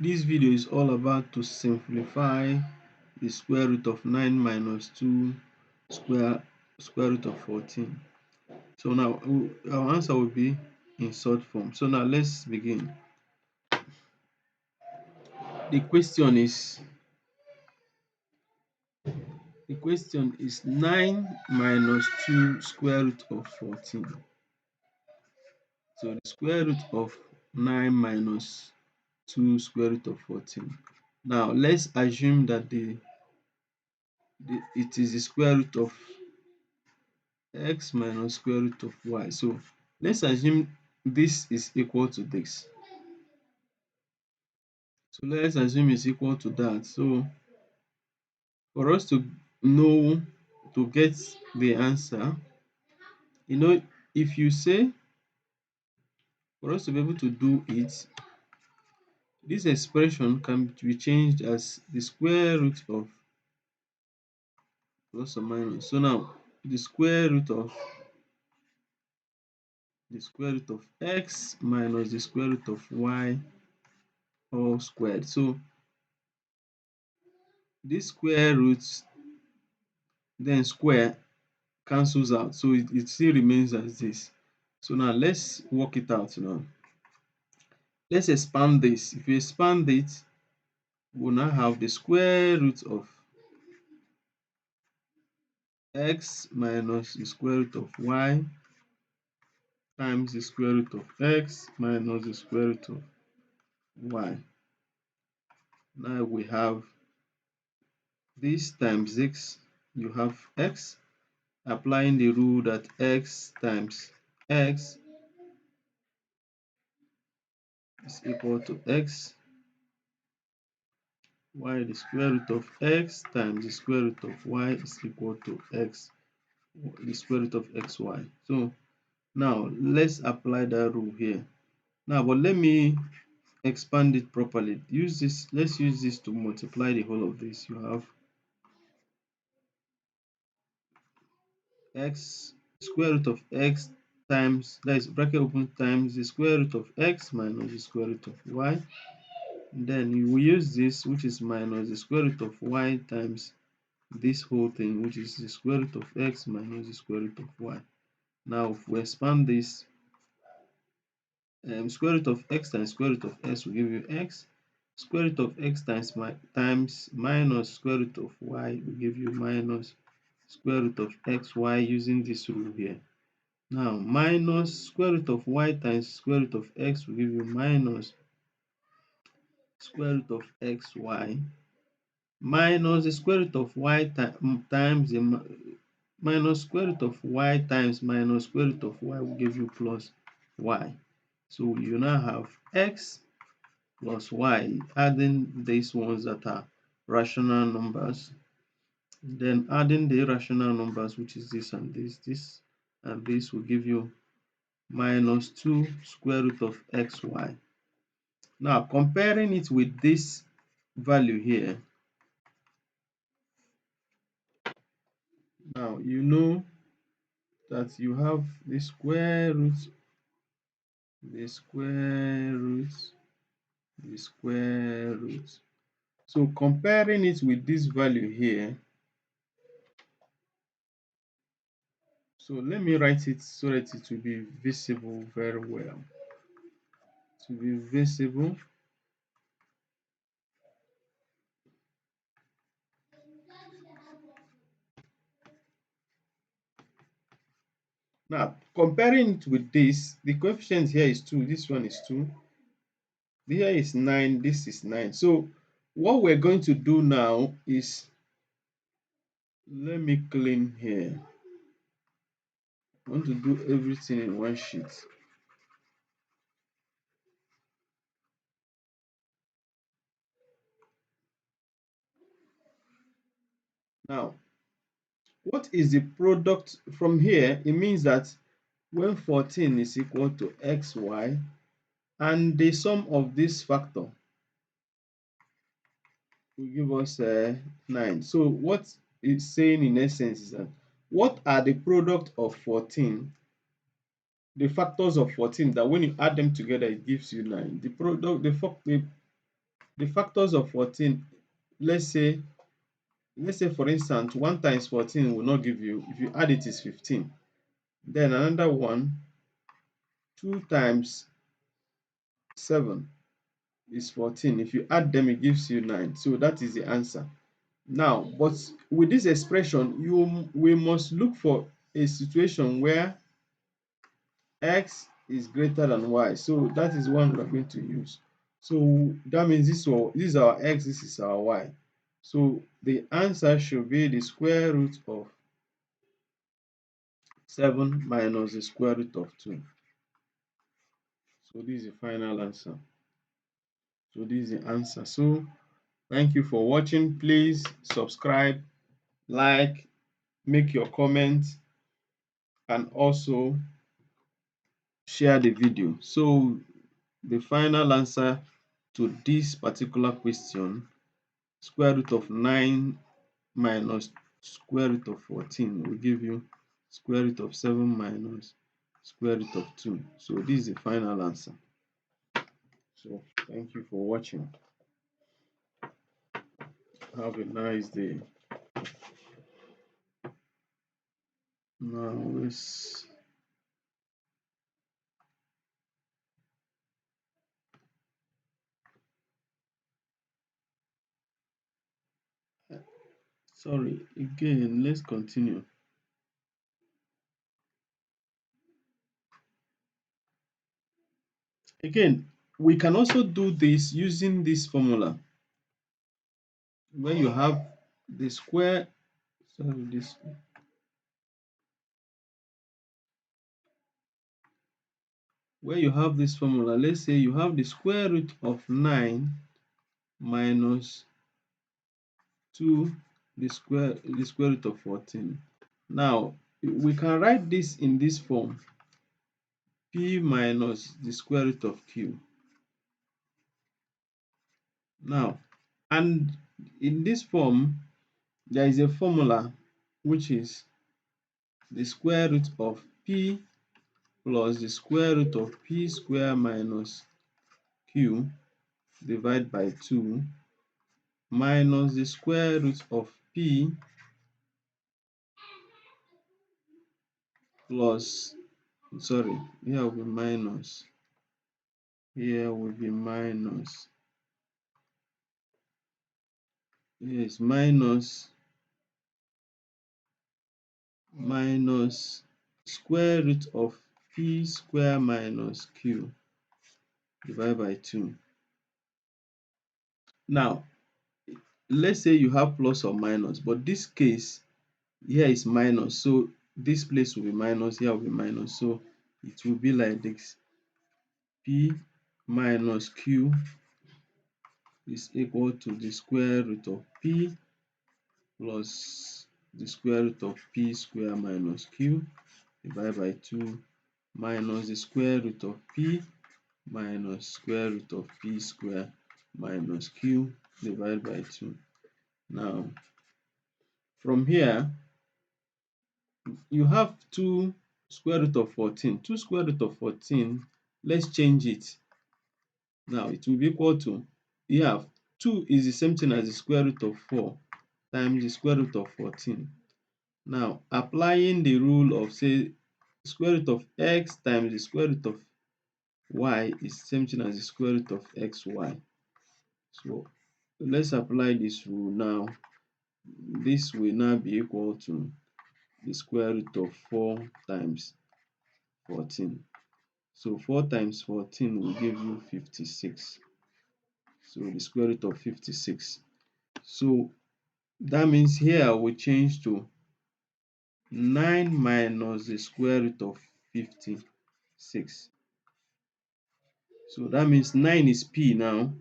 This video is all about to simplify the square root of 9 minus 2 square square root of 14. So now our answer will be in short form. So now let's begin. The question is the question is 9 minus 2 square root of 14. So the square root of 9 minus 2 square root of 14. Now let's assume that it is the square root of x minus square root of y. So let's assume this is equal to this. So let's assume it's equal to that. So for us to know, to get the answer, if you say, for us to be able to do it, this expression can be changed as the square root of plus or minus. So now the square root of x minus the square root of y all squared. So this square root then square cancels out, so it still remains as this. So now let's work it out now. Let's expand this. If you expand it, we'll now have the square root of x minus the square root of y times the square root of x minus the square root of y. Now we have this times x, you have x, applying the rule that x times x is equal to x, while the square root of x times the square root of y is equal to x, the square root of xy. So now let's apply that rule here. Now, but let me expand it properly. Let's use this to multiply the whole of this. You have x, square root of x times, that is bracket open, times the square root of x minus the square root of y. Then you will use this, which is minus the square root of y times this whole thing, which is the square root of x minus the square root of y. Now if we expand this, square root of x times square root of x will give you x. Square root of x times minus square root of y will give you minus square root of xy, using this rule here. Now minus square root of y times square root of x will give you minus square root of xy, minus the square root of y times the minus square root of y times minus square root of y will give you plus y. So you now have x plus y, adding these ones that are rational numbers, then adding the irrational numbers, which is this and this and this will give you minus 2 square root of xy. Now comparing it with this value here, now you know that you have the square root, the square root, the square root. So comparing it with this value here, so let me write it so that it will be visible very well. To be visible, now comparing it with this, the coefficient here is 2, this one is 2, here is 9, this is 9. So what we're going to do now is, let me clean here. I want to do everything in one sheet. Now, what is the product from here? It means that when 14 is equal to xy and the sum of this factor will give us 9. So what it's saying in essence is that what are the product of 14, the factors of 14, that when you add them together it gives you 9. The the factors of 14, let's say for instance 1 times 14 will not give you, if you add it is 15. Then another one, 2 times 7 is 14. If you add them, it gives you 9. So that is the answer. Now, but with this expression, we must look for a situation where x is greater than y. So that is one we are going to use. So that means this is our x, this is our y. So the answer should be the square root of 7 minus the square root of 2. So this is the final answer. So this is the answer. So thank you for watching. Please subscribe, like, make your comments, and also share the video. So the final answer to this particular question, square root of 9 minus square root of 14 will give you square root of 7 minus square root of 2. So this is the final answer. So thank you for watching. Have a nice day. Now let's sorry again, let's continue. Again, we can also do this using this formula where you have the square, sorry, this, where you have this formula. Let's say you have the square root of 9 minus 2, the square root of 14. Now we can write this in this form, p minus the square root of q. Now, and in this form there is a formula which is the square root of p plus the square root of p square minus q divided by 2 minus the square root of p plus, sorry, here will be minus, here will be minus, yes, minus square root of p square minus q divided by 2. Now, let's say you have plus or minus, but this case here is minus, so this place will be minus, here will be minus, so it will be like this: p minus q is equal to the square root of p plus the square root of p square minus q divided by 2 minus the square root of p minus square root of p square minus q divided by 2. Now, from here, you have 2 square root of 14. 2 square root of 14, let's change it. Now, it will be equal to, you have 2 is the same thing as the square root of 4 times the square root of 14. Now, applying the rule of, say, square root of x times the square root of y is the same thing as the square root of xy. So let's apply this rule now. This will now be equal to the square root of 4 times 14. So 4 times 14 will give you 56. So the square root of 56. So that means here we change to 9 minus the square root of 56. So that means 9 is p now.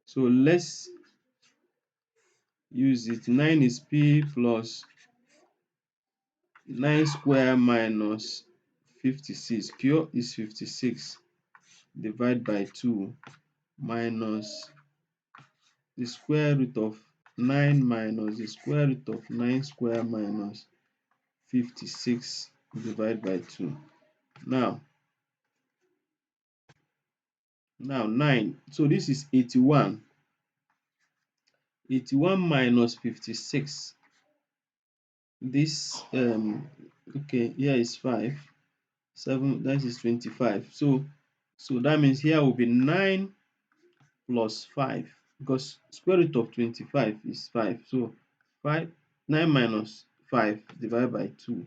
So let's use it. 9 is p plus 9 square minus 56. Q is 56 divided by 2 minus the square root of 9 minus the square root of 9 square minus 56 divided by 2. Now 9. So this is 81. 81 minus 56. This okay, here is 5. 7, that is 25. So that means here will be 9 plus 5, because square root of 25 is 5. So 5, 9 minus 5 divided by 2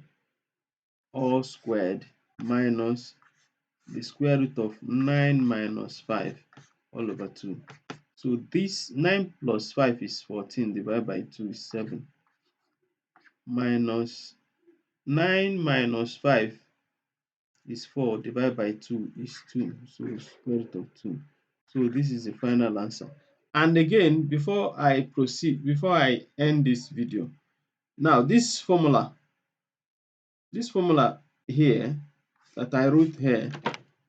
all squared minus the square root of 9 minus 5 all over 2. So this 9 plus 5 is 14 divided by 2 is 7, minus 9 minus 5 is 4 divided by 2 is 2. So square root of 2. So this is the final answer. And again, before I proceed, before I end this video, now this formula here that I wrote here,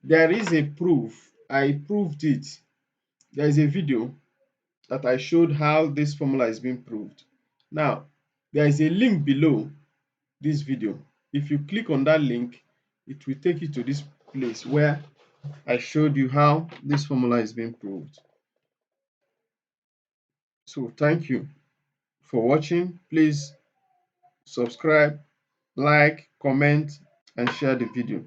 there is a proof. I proved it. There is a video that I showed how this formula is being proved. Now, there is a link below this video. If you click on that link, it will take you to this place where I showed you how this formula is being proved. So thank you for watching. Please subscribe, like, comment, and share the video.